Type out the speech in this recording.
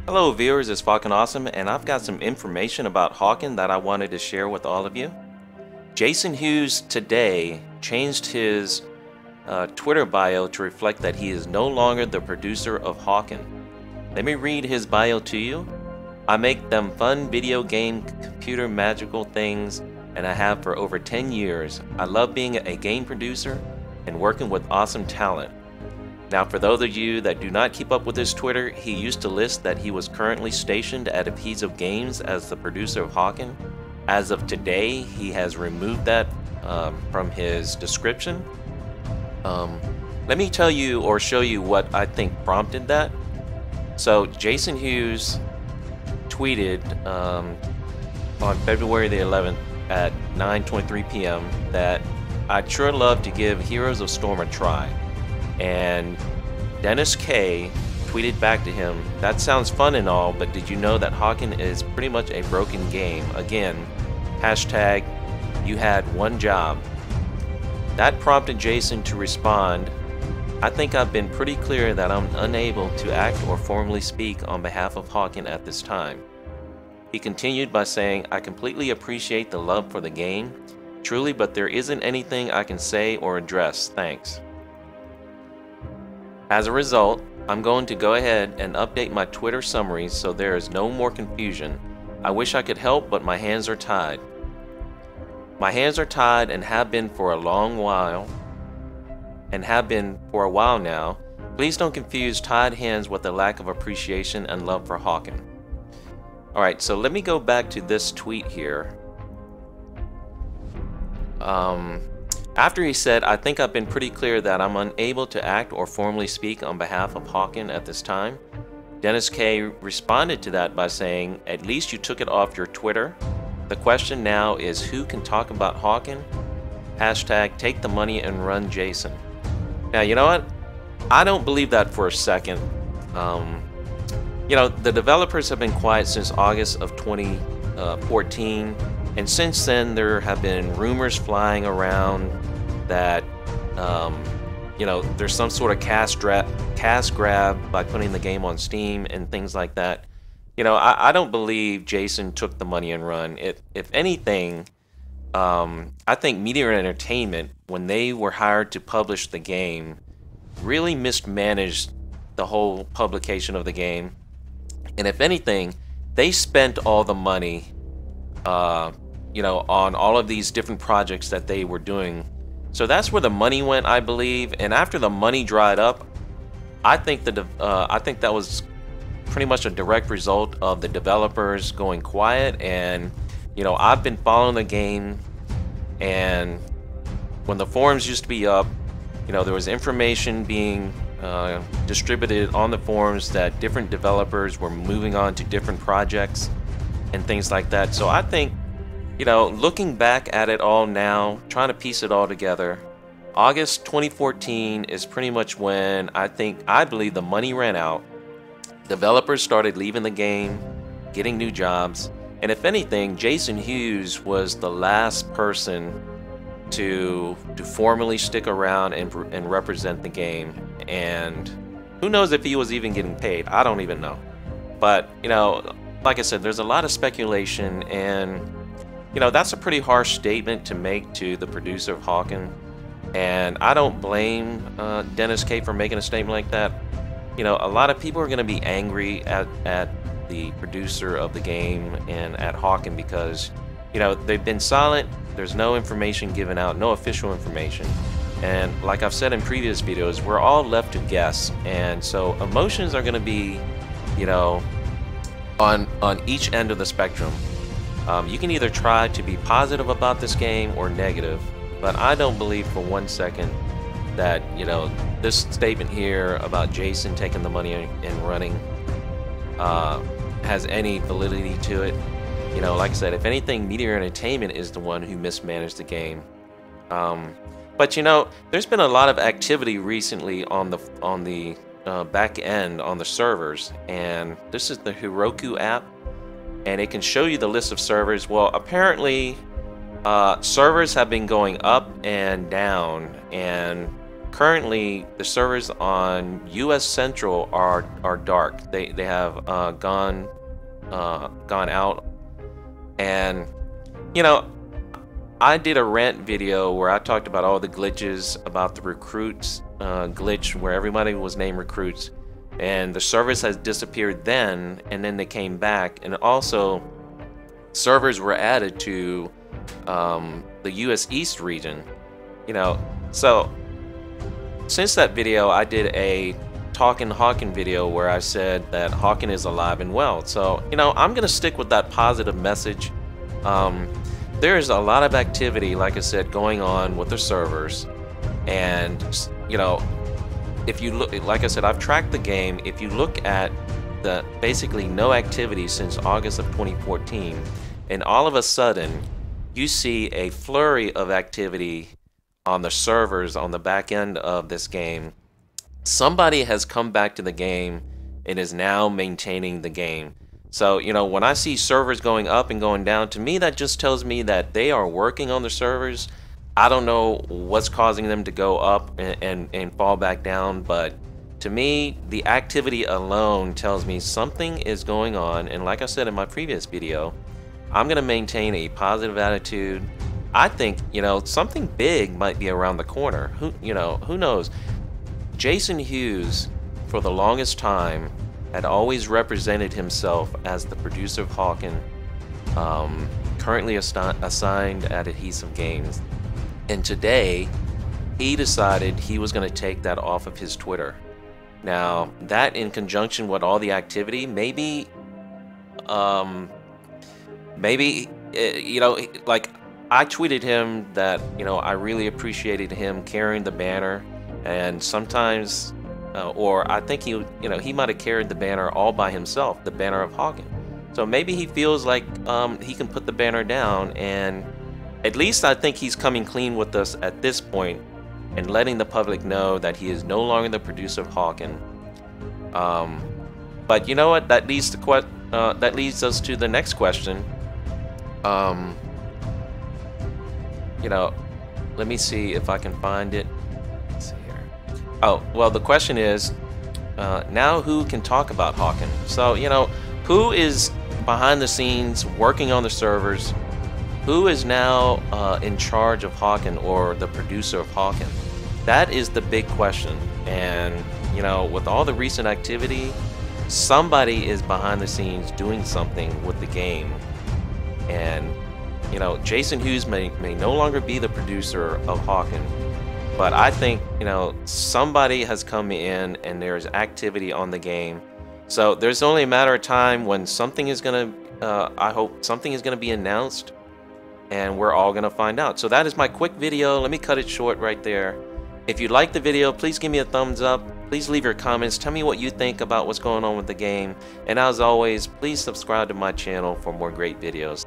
Hello viewers, it's Fucking Awesome, and I've got some information about Hawken that I wanted to share with all of you. Jason Hughes today changed his Twitter bio to reflect that he is no longer the producer of Hawken. Let me read his bio to you. I make them fun video game computer magical things, and I have for over 10 years. I love being a game producer and working with awesome talent. Now, for those of you that do not keep up with his Twitter, he used to list that he was currently stationed at a piece of games as the producer of Hawken. As of today, he has removed that from his description. Let me tell you or show you what I think prompted that. So, Jason Hughes tweeted on February the 11th at 9:23 p.m. that I'd sure love to give Heroes of Storm a try. And Dennis K tweeted back to him, that sounds fun and all, but did you know that Hawken is pretty much a broken game? Again, hashtag you had one job. That prompted Jason to respond, I think I've been pretty clear that I'm unable to act or formally speak on behalf of Hawken at this time. He continued by saying, I completely appreciate the love for the game, truly, but there isn't anything I can say or address, thanks. As a result, I'm going to go ahead and update my Twitter summary so there is no more confusion. I wish I could help, but my hands are tied. My hands are tied and have been for a long while, now. Please don't confuse tied hands with a lack of appreciation and love for Hawken. Alright, so let me go back to this tweet here. After he said, I think I've been pretty clear that I'm unable to act or formally speak on behalf of Hawken at this time, Dennis K responded to that by saying, at least you took it off your Twitter. The question now is who can talk about Hawken? Hashtag take the money and run Jason. Now, you know what? I don't believe that for a second. You know, the developers have been quiet since August of 2014. And since then, there have been rumors flying around that, you know, there's some sort of cash grab by putting the game on Steam and things like that. You know, I don't believe Jason took the money and run. If anything, I think Media Entertainment, when they were hired to publish the game, really mismanaged the whole publication of the game. And if anything, they spent all the money you know, on all of these different projects that they were doing. So that's where the money went, I believe. And after the money dried up, I think that was pretty much a direct result of the developers going quiet. And you know, I've been following the game, and when the forums used to be up, you know, there was information being distributed on the forums that different developers were moving on to different projects and things like that. So I think, you know, looking back at it all now, trying to piece it all together, August 2014 is pretty much when I believe the money ran out. Developers started leaving the game, getting new jobs, and if anything, Jason Hughes was the last person to formally stick around and represent the game. And who knows if he was even getting paid? I don't even know. But, you know, like I said, there's a lot of speculation, and you know, that's a pretty harsh statement to make to the producer of Hawken, and I don't blame Dennis K for making a statement like that. You know, a lot of people are going to be angry at the producer of the game and at Hawken because, you know, they've been silent. There's no information given out, no official information. And like I've said in previous videos, we're all left to guess. And so emotions are going to be, you know, on each end of the spectrum. You can either try to be positive about this game or negative, but I don't believe for one second that, you know, this statement here about Jason taking the money and running has any validity to it. You know, like I said, if anything, Media Entertainment is the one who mismanaged the game. But you know, there's been a lot of activity recently on the back end on the servers, and this is the Heroku app, and it can show you the list of servers. Well, apparently servers have been going up and down, and currently the servers on US Central are dark. They have gone out, and you know, I did a rant video where I talked about all the glitches about the recruits glitch where everybody was named recruits, and the servers has disappeared then, and then they came back, and also servers were added to the US East region. So since that video, I did a Talken Hawken video where I said that Hawken is alive and well. So I'm gonna stick with that positive message. There's a lot of activity, like I said, going on with the servers, and if you look, like I said, I've tracked the game. If you look at the basically no activity since August of 2014, and all of a sudden you see a flurry of activity on the servers on the back end of this game. Somebody has come back to the game and is now maintaining the game. So when I see servers going up and going down, to me that just tells me that they are working on the servers. I don't know what's causing them to go up and fall back down, but to me the activity alone tells me something is going on. And like I said in my previous video, I'm gonna maintain a positive attitude. I think something big might be around the corner. Who knows? Jason Hughes, for the longest time, had always represented himself as the producer of Hawken, currently assigned at Adhesive Games. And today, he decided he was going to take that off of his Twitter. Now, that in conjunction with all the activity, maybe, like I tweeted him that, I really appreciated him carrying the banner, and sometimes, or I think he might have carried the banner all by himself, the banner of Hawken. So maybe he feels like he can put the banner down, and at least I think he's coming clean with us at this point and letting the public know that he is no longer the producer of Hawken. But you know what? That leads us to the next question. Let me see if I can find it. Let's see here. Oh, well, the question is, now who can talk about Hawken? So, who is behind the scenes working on the servers? Who is now in charge of Hawken, or the producer of Hawken? That is the big question. And, with all the recent activity, somebody is behind the scenes doing something with the game. And Jason Hughes may no longer be the producer of Hawken, but I think somebody has come in and there's activity on the game. So there's only a matter of time when something is gonna I hope something is gonna be announced, and we're all gonna find out. So that is my quick video. Let me cut it short right there. If you liked the video, please give me a thumbs up. Please leave your comments. Tell me what you think about what's going on with the game. And as always, please subscribe to my channel for more great videos.